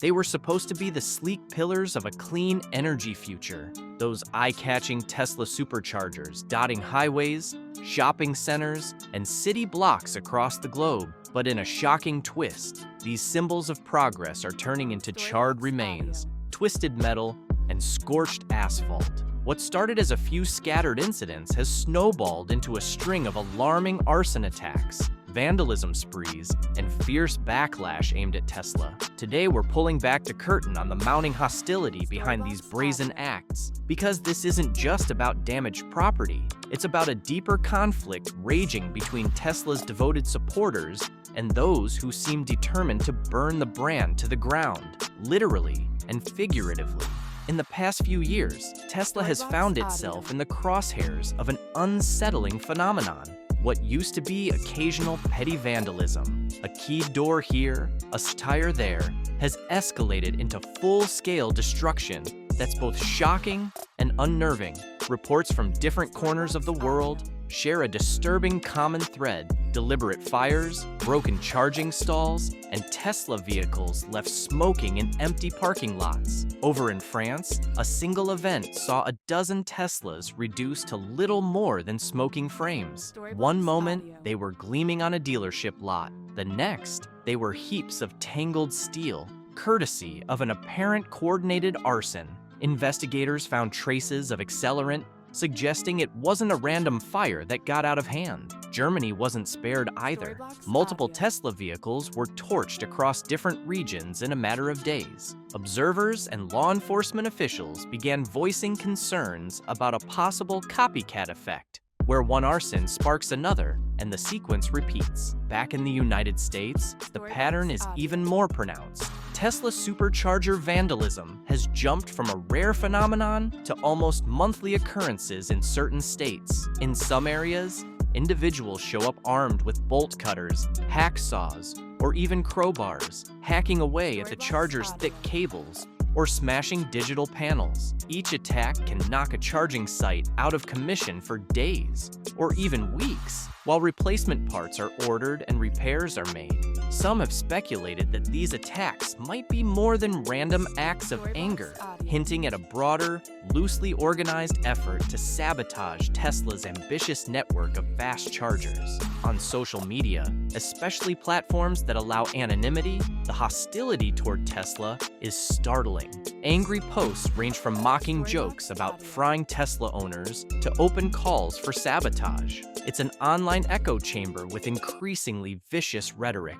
They were supposed to be the sleek pillars of a clean energy future, those eye-catching Tesla Superchargers dotting highways, shopping centers, and city blocks across the globe. But in a shocking twist, these symbols of progress are turning into charred remains, twisted metal, and scorched asphalt. What started as a few scattered incidents has snowballed into a string of alarming arson attacks, vandalism sprees, and fierce backlash aimed at Tesla. Today, we're pulling back the curtain on the mounting hostility behind these brazen acts. Because this isn't just about damaged property, it's about a deeper conflict raging between Tesla's devoted supporters and those who seem determined to burn the brand to the ground, literally and figuratively. In the past few years, Tesla has found itself in the crosshairs of an unsettling phenomenon. What used to be occasional petty vandalism, a keyed door here, a tire there, has escalated into full-scale destruction that's both shocking and unnerving. Reports from different corners of the world share a disturbing common thread: deliberate fires, broken charging stalls, and Tesla vehicles left smoking in empty parking lots. Over in France, a single event saw a dozen Teslas reduced to little more than smoking frames. One moment, they were gleaming on a dealership lot. The next, they were heaps of tangled steel, courtesy of an apparent coordinated arson. Investigators found traces of accelerant, suggesting it wasn't a random fire that got out of hand. Germany wasn't spared either. Multiple Tesla vehicles were torched across different regions in a matter of days. Observers and law enforcement officials began voicing concerns about a possible copycat effect, where one arson sparks another and the sequence repeats. Back in the United States, the pattern is even more pronounced. Tesla supercharger vandalism has jumped from a rare phenomenon to almost monthly occurrences in certain states. In some areas, individuals show up armed with bolt cutters, hacksaws, or even crowbars, hacking away at the charger's thick cables or smashing digital panels. Each attack can knock a charging site out of commission for days or even weeks, while replacement parts are ordered and repairs are made. Some have speculated that these attacks might be more than random acts of anger, hinting at a broader, loosely organized effort to sabotage Tesla's ambitious network of fast chargers. On social media, especially platforms that allow anonymity, the hostility toward Tesla is startling. Angry posts range from mocking jokes about frying Tesla owners to open calls for sabotage. It's an online echo chamber with increasingly vicious rhetoric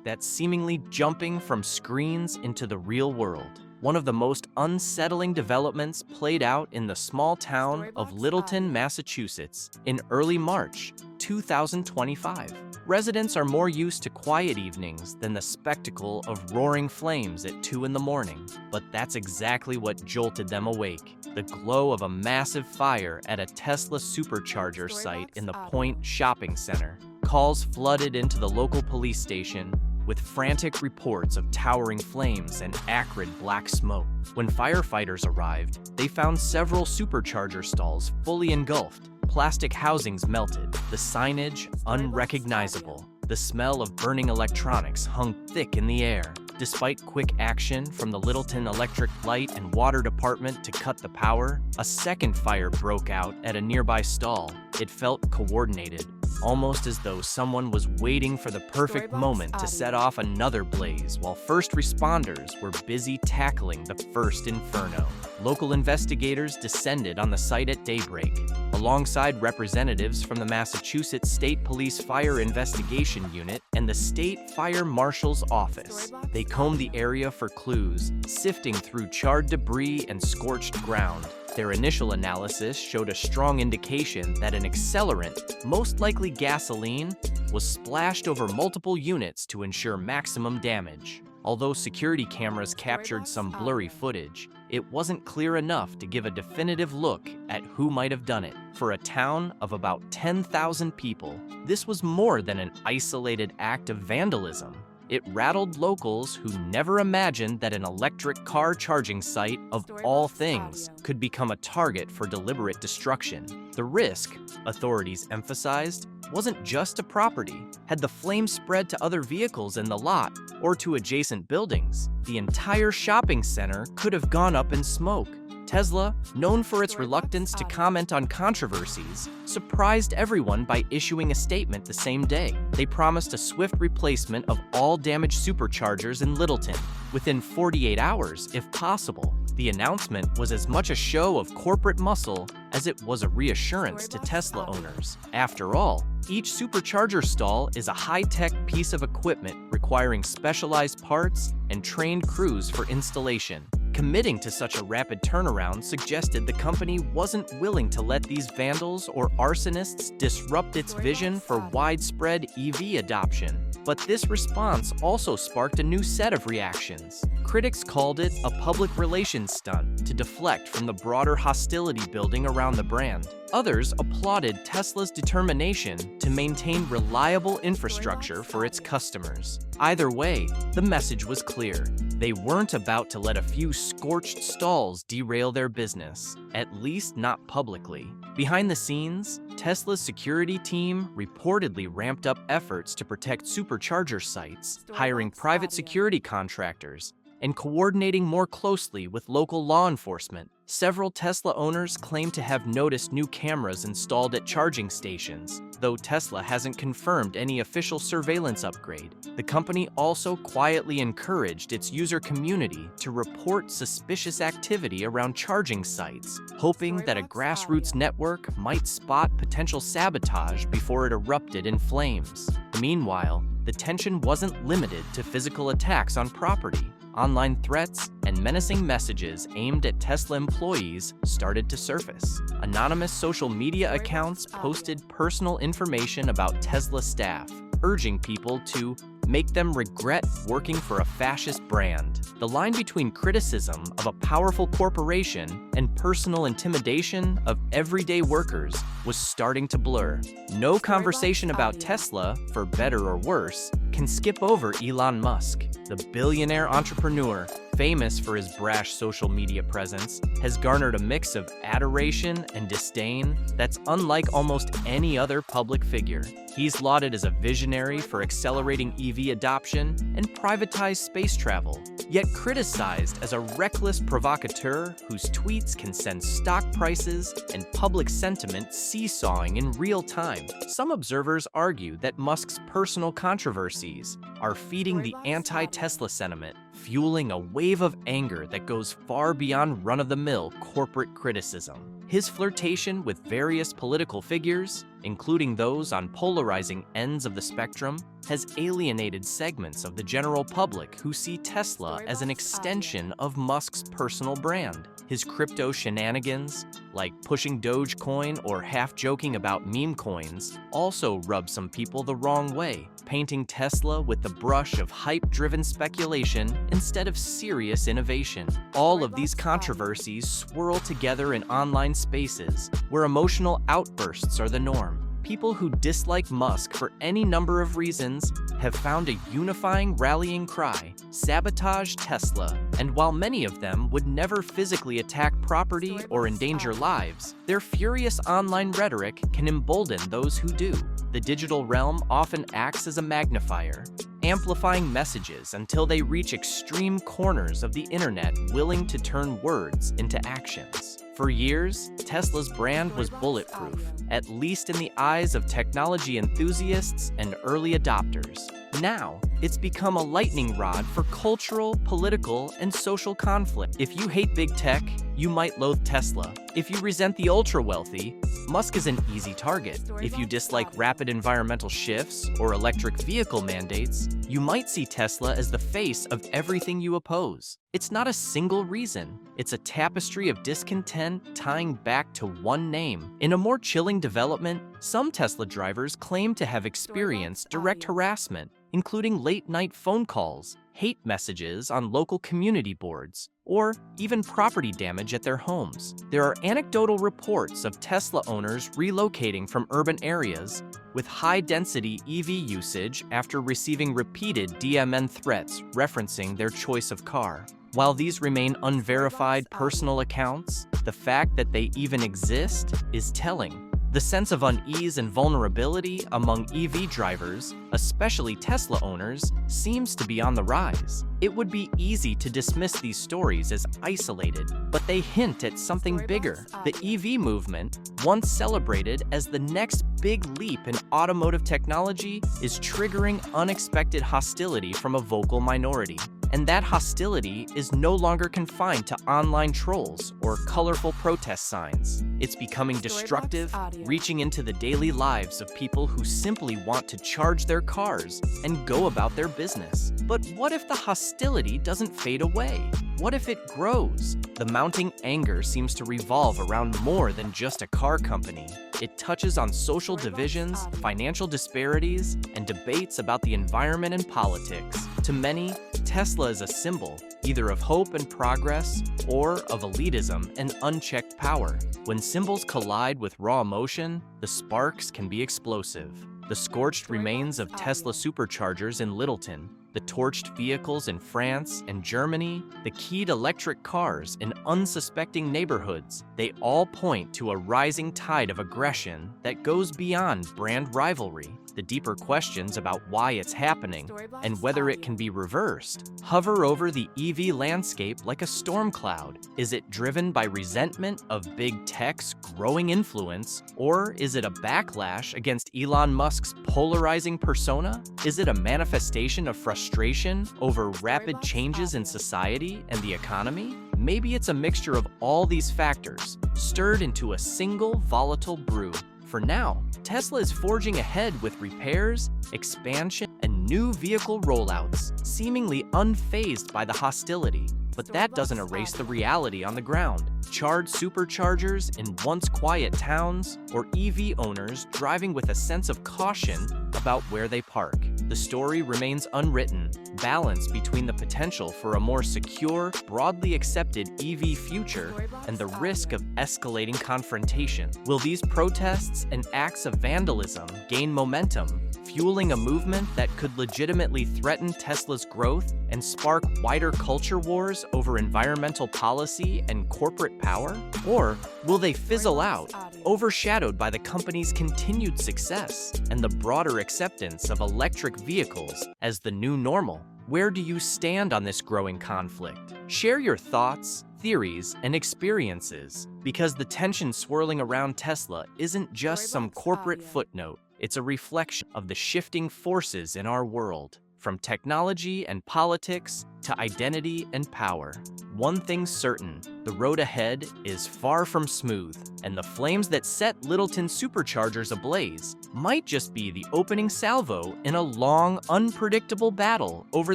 that's seemingly jumping from screens into the real world. One of the most unsettling developments played out in the small town of Littleton, Massachusetts, in early March 2025. Residents are more used to quiet evenings than the spectacle of roaring flames at 2 in the morning. But that's exactly what jolted them awake: the glow of a massive fire at a Tesla supercharger site in the Point Shopping Center. Calls flooded into the local police station with frantic reports of towering flames and acrid black smoke. When firefighters arrived, they found several supercharger stalls fully engulfed, plastic housings melted, the signage unrecognizable. The smell of burning electronics hung thick in the air. Despite quick action from the Littleton Electric Light and Water Department to cut the power, a second fire broke out at a nearby stall. It felt coordinated, almost as though someone was waiting for the perfect moment to set off another blaze while first responders were busy tackling the first inferno. Local investigators descended on the site at daybreak, alongside representatives from the Massachusetts State Police Fire Investigation Unit and the State Fire Marshal's Office. They combed the area for clues, sifting through charred debris and scorched ground. Their initial analysis showed a strong indication that an accelerant, most likely gasoline, was splashed over multiple units to ensure maximum damage. Although security cameras captured some blurry footage, it wasn't clear enough to give a definitive look at who might have done it. For a town of about 10,000 people, this was more than an isolated act of vandalism. It rattled locals who never imagined that an electric car charging site, of all things, could become a target for deliberate destruction. The risk, authorities emphasized, wasn't just a property. Had the flame spread to other vehicles in the lot or to adjacent buildings, the entire shopping center could have gone up in smoke. Tesla, known for its reluctance to comment on controversies, surprised everyone by issuing a statement the same day. They promised a swift replacement of all damaged superchargers in Littleton within 48 hours, if possible. The announcement was as much a show of corporate muscle as it was a reassurance to Tesla owners. After all, each supercharger stall is a high-tech piece of equipment requiring specialized parts and trained crews for installation. Committing to such a rapid turnaround suggested the company wasn't willing to let these vandals or arsonists disrupt its vision for widespread EV adoption. But this response also sparked a new set of reactions. Critics called it a public relations stunt to deflect from the broader hostility building around the brand. Others applauded Tesla's determination to maintain reliable infrastructure for its customers. Either way, the message was clear. They weren't about to let a few scorched stalls derail their business, at least not publicly. Behind the scenes, Tesla's security team reportedly ramped up efforts to protect supercharger sites, hiring private security contractors, and coordinating more closely with local law enforcement. Several Tesla owners claim to have noticed new cameras installed at charging stations, though Tesla hasn't confirmed any official surveillance upgrade. The company also quietly encouraged its user community to report suspicious activity around charging sites, hoping that a grassroots network might spot potential sabotage before it erupted in flames. Meanwhile, the tension wasn't limited to physical attacks on property. Online threats and menacing messages aimed at Tesla employees started to surface. Anonymous social media accounts posted personal information about Tesla staff, urging people to make them regret working for a fascist brand. The line between criticism of a powerful corporation and personal intimidation of everyday workers was starting to blur. No conversation about Tesla, for better or worse, can skip over Elon Musk. The billionaire entrepreneur, famous for his brash social media presence, has garnered a mix of adoration and disdain that's unlike almost any other public figure. He's lauded as a visionary for accelerating EV adoption and privatized space travel, yet criticized as a reckless provocateur whose tweets can send stock prices and public sentiment seesawing in real time. Some observers argue that Musk's personal controversies are feeding the anti-Tesla sentiment, fueling a wave of anger that goes far beyond run-of-the-mill corporate criticism. His flirtation with various political figures, including those on polarizing ends of the spectrum, has alienated segments of the general public who see Tesla as an extension of Musk's personal brand. His crypto shenanigans, like pushing Dogecoin or half-joking about meme coins, also rub some people the wrong way, painting Tesla with the brush of hype-driven speculation instead of serious innovation. All of these controversies swirl together in online spaces where emotional outbursts are the norm. People who dislike Musk for any number of reasons have found a unifying rallying cry: sabotage Tesla. And while many of them would never physically attack property or endanger lives, their furious online rhetoric can embolden those who do. The digital realm often acts as a magnifier, amplifying messages until they reach extreme corners of the internet, willing to turn words into actions. For years, Tesla's brand was bulletproof, at least in the eyes of technology enthusiasts and early adopters. Now, it's become a lightning rod for cultural, political, and social conflict. If you hate big tech, you might loathe Tesla. If you resent the ultra-wealthy, Musk is an easy target. If you dislike rapid environmental shifts or electric vehicle mandates, you might see Tesla as the face of everything you oppose. It's not a single reason. It's a tapestry of discontent tying back to one name. In a more chilling development, some Tesla drivers claim to have experienced direct harassment, including late-night phone calls, hate messages on local community boards, or even property damage at their homes. There are anecdotal reports of Tesla owners relocating from urban areas with high-density EV usage after receiving repeated DMN threats referencing their choice of car. While these remain unverified personal accounts, the fact that they even exist is telling. The sense of unease and vulnerability among EV drivers, especially Tesla owners, seems to be on the rise. It would be easy to dismiss these stories as isolated, but they hint at something bigger. The EV movement, once celebrated as the next big leap in automotive technology, is triggering unexpected hostility from a vocal minority. And that hostility is no longer confined to online trolls or colorful protest signs. It's becoming destructive, reaching into the daily lives of people who simply want to charge their cars and go about their business. But what if the hostility doesn't fade away? What if it grows? The mounting anger seems to revolve around more than just a car company. It touches on social divisions, financial disparities, and debates about the environment and politics. To many, Tesla is a symbol, either of hope and progress, or of elitism and unchecked power. When symbols collide with raw emotion, the sparks can be explosive. The scorched remains of Tesla Superchargers in Littleton, the torched vehicles in France and Germany, the keyed electric cars in unsuspecting neighborhoods, they all point to a rising tide of aggression that goes beyond brand rivalry. The deeper questions about why it's happening and whether it can be reversed hover over the EV landscape like a storm cloud. Is it driven by resentment of big tech's growing influence, or is it a backlash against Elon Musk's polarizing persona? Is it a manifestation of frustration over rapid changes in society and the economy? Maybe it's a mixture of all these factors, stirred into a single volatile brew. For now, Tesla is forging ahead with repairs, expansion, and new vehicle rollouts, seemingly unfazed by the hostility. But that doesn't erase the reality on the ground. Charged superchargers in once quiet towns, or EV owners driving with a sense of caution about where they park. The story remains unwritten, balanced between the potential for a more secure, broadly accepted EV future and the risk of escalating confrontation. Will these protests and acts of vandalism gain momentum, fueling a movement that could legitimately threaten Tesla's growth and spark wider culture wars over environmental policy and corporate power? Or will they fizzle out, overshadowed by the company's continued success and the broader acceptance of electric vehicles as the new normal? Where do you stand on this growing conflict? Share your thoughts, theories, and experiences, because the tension swirling around Tesla isn't just some corporate footnote. It's a reflection of the shifting forces in our world, from technology and politics to identity and power. One thing's certain, the road ahead is far from smooth, and the flames that set Littleton Superchargers ablaze might just be the opening salvo in a long, unpredictable battle over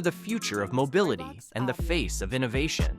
the future of mobility and the face of innovation.